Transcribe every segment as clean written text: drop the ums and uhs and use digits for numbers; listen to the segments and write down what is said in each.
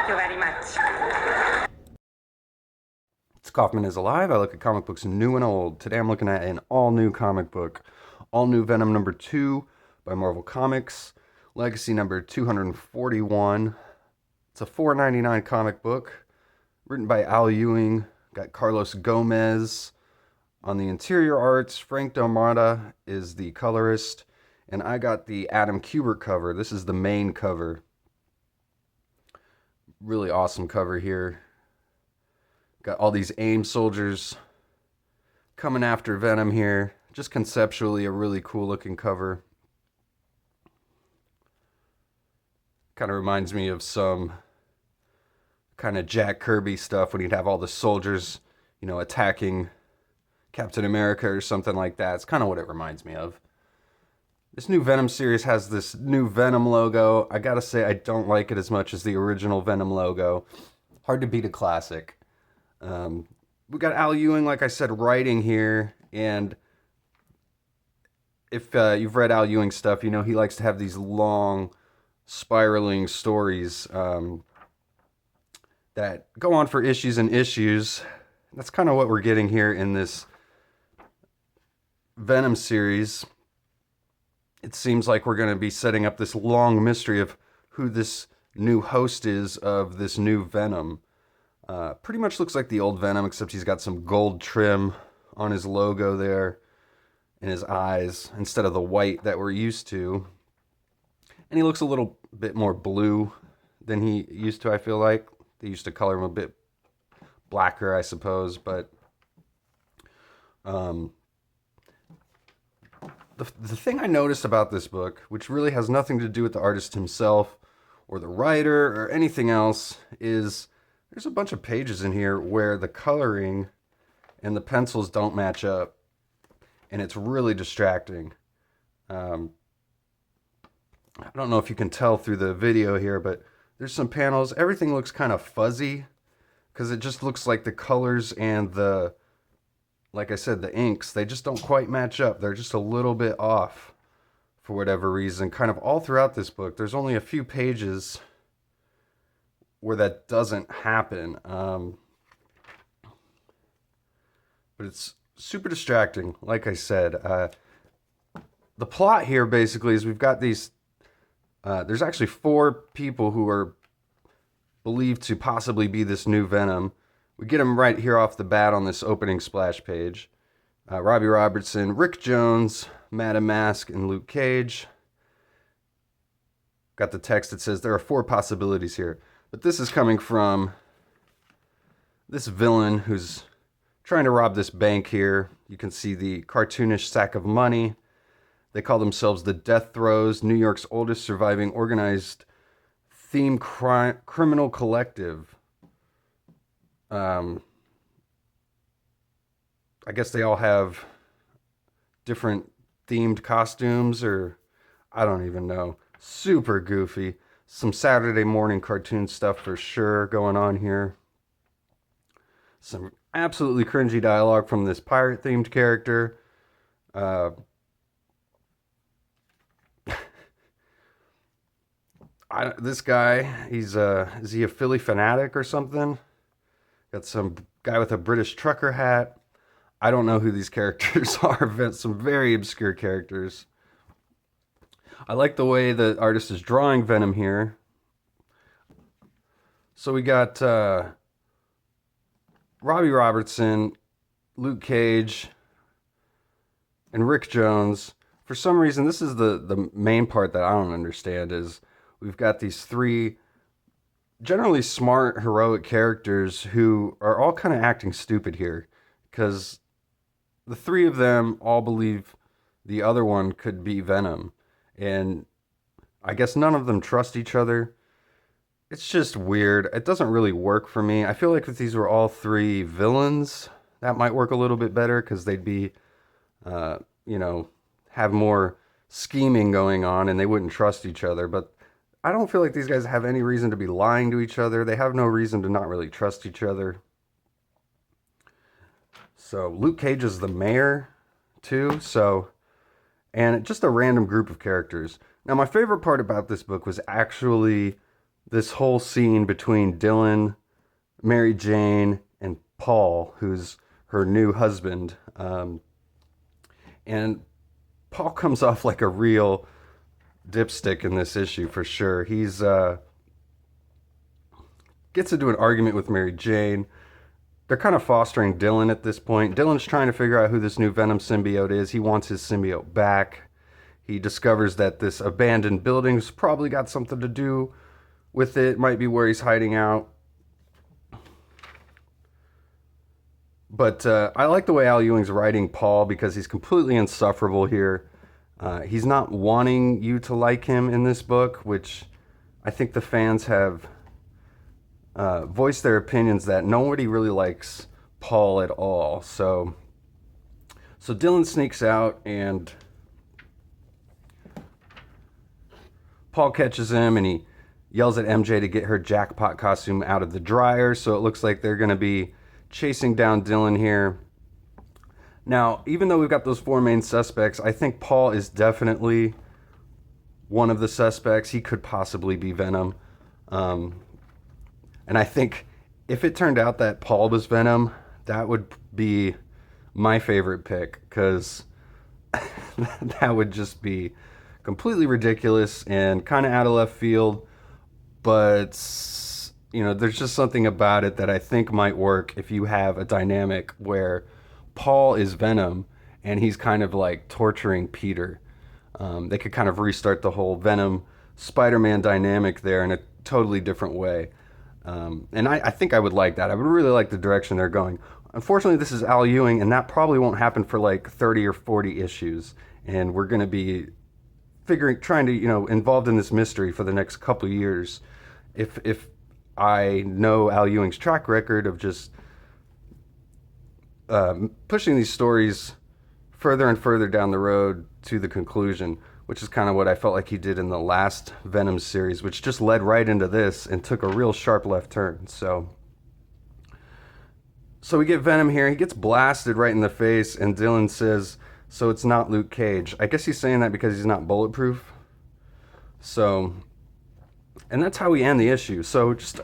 Thank you very much. It's Kaufman is Alive. I look at comic books new and old. Today I'm looking at an all-new comic book. All-new Venom number 2 by Marvel Comics. Legacy number 241. It's a $4.99 comic book. Written by Al Ewing. Got Carlos Gomez on the interior arts. Frank Delmata is the colorist. And I got the Adam Kubert cover. This is the main cover. Really awesome cover here. Got all these AIM soldiers coming after Venom here. Just conceptually a really cool looking cover. Kind of reminds me of some kind of Jack Kirby stuff when he'd have all the soldiers, you know, attacking Captain America or something like that. It's kind of what it reminds me of. This new Venom series has this new Venom logo. I gotta say, I don't like it as much as the original Venom logo. Hard to beat a classic. We got Al Ewing, like I said, writing here. And if you've read Al Ewing stuff, you know he likes to have these long, spiraling stories that go on for issues and issues. That's kind of what we're getting here in this Venom series. It seems like we're going to be setting up this long mystery of who this new host is of this new Venom. Pretty much looks like the old Venom, except he's got some gold trim on his logo there and his eyes instead of the white that we're used to. And he looks a little bit more blue than he used to, I feel like. They used to color him a bit blacker, I suppose, but the thing I noticed about this book, which really has nothing to do with the artist himself or the writer or anything else, is there's a bunch of pages in here where the coloring and the pencils don't match up, and it's really distracting. I don't know if you can tell through the video here, but there's some panels. Everything looks kind of fuzzy because it just looks like the colors and the, like I said, the inks, they just don't quite match up. They're just a little bit off for whatever reason. Kind of all throughout this book, there's only a few pages where that doesn't happen. But it's super distracting, like I said. The plot here basically is we've got these, there's actually 4 people who are believed to possibly be this new Venom. We get them right here off the bat on this opening splash page. Robbie Robertson, Rick Jones, Madam Mask, and Luke Cage. Got the text that says there are 4 possibilities here. But this is coming from this villain who's trying to rob this bank here. You can see the cartoonish sack of money. They call themselves the Death Throes, New York's oldest surviving organized theme criminal collective. I guess they all have different themed costumes, or I don't even know. Super goofy. Some Saturday morning cartoon stuff for sure going on here. Some absolutely cringy dialogue from this pirate themed character. This guy, is he a Philly fanatic or something? Got some guy with a British trucker hat. I don't know who these characters are. Some very obscure characters. I like the way the artist is drawing Venom here. So we got Robbie Robertson, Luke Cage, and Rick Jones. For some reason, this is the main part that I don't understand, is we've got these 3 generally smart, heroic characters who are all kind of acting stupid here, because the 3 of them all believe the other one could be Venom, and I guess none of them trust each other. It's just weird. It doesn't really work for me. I feel like if these were all 3 villains, that might work a little bit better, because they'd be, you know, have more scheming going on, and they wouldn't trust each other. But I don't feel like these guys have any reason to be lying to each other. They have no reason to not really trust each other. So Luke Cage is the mayor too. And just a random group of characters. Now my favorite part about this book was actually this whole scene between Dylan, Mary Jane, and Paul, who's her new husband. And Paul comes off like a real dipstick in this issue for sure. He's gets into an argument with Mary Jane. They're kind of fostering Dylan at this point. Dylan's trying to figure out who this new Venom symbiote is. He wants his symbiote back. He discovers that this abandoned building's probably got something to do with it. Might be where he's hiding out. But I like the way Al Ewing's writing Paul because he's completely insufferable here. He's not wanting you to like him in this book, which I think the fans have voiced their opinions that nobody really likes Paul at all. So Dylan sneaks out and Paul catches him and he yells at MJ to get her jackpot costume out of the dryer. So it looks like they're going to be chasing down Dylan here. Now, even though we've got those four main suspects, I think Paul is definitely one of the suspects. He could possibly be Venom. And I think if it turned out that Paul was Venom, that would be my favorite pick, because that would just be completely ridiculous and kind of out of left field. But, you know, there's just something about it that I think might work if you have a dynamic where Paul is Venom and he's kind of like torturing Peter. They could kind of restart the whole Venom Spider-Man dynamic there in a totally different way. And I think I would like that. I would really like the direction they're going. Unfortunately, this is Al Ewing, and that probably won't happen for like 30 or 40 issues. And we're going to be trying to, you know, involved in this mystery for the next couple of years. If I know Al Ewing's track record of just pushing these stories further and further down the road to the conclusion, which is kind of what I felt like he did in the last Venom series, which just led right into this and took a real sharp left turn. So we get Venom here. He gets blasted right in the face, and Dylan says, "So it's not Luke Cage." I guess he's saying that because he's not bulletproof. So, and that's how we end the issue. So just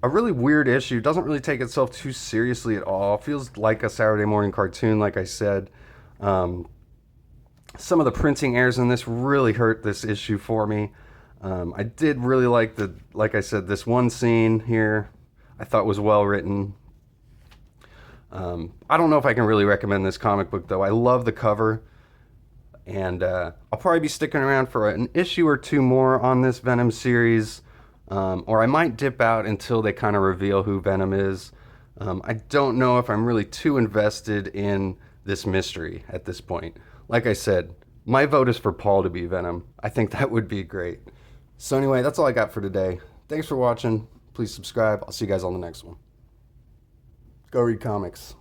a really weird issue. Doesn't really take itself too seriously at all. Feels like a Saturday morning cartoon, like I said. Some of the printing errors in this really hurt this issue for me. I did really like I said, this one scene here I thought was well written. I don't know if I can really recommend this comic book, though. I love the cover, and I'll probably be sticking around for an issue or two more on this Venom series, or I might dip out until they kind of reveal who Venom is. I don't know if I'm really too invested in this mystery at this point. Like I said, my vote is for Paul to be Venom. I think that would be great. So anyway, that's all I got for today. Thanks for watching. Please subscribe. I'll see you guys on the next one. Go read comics.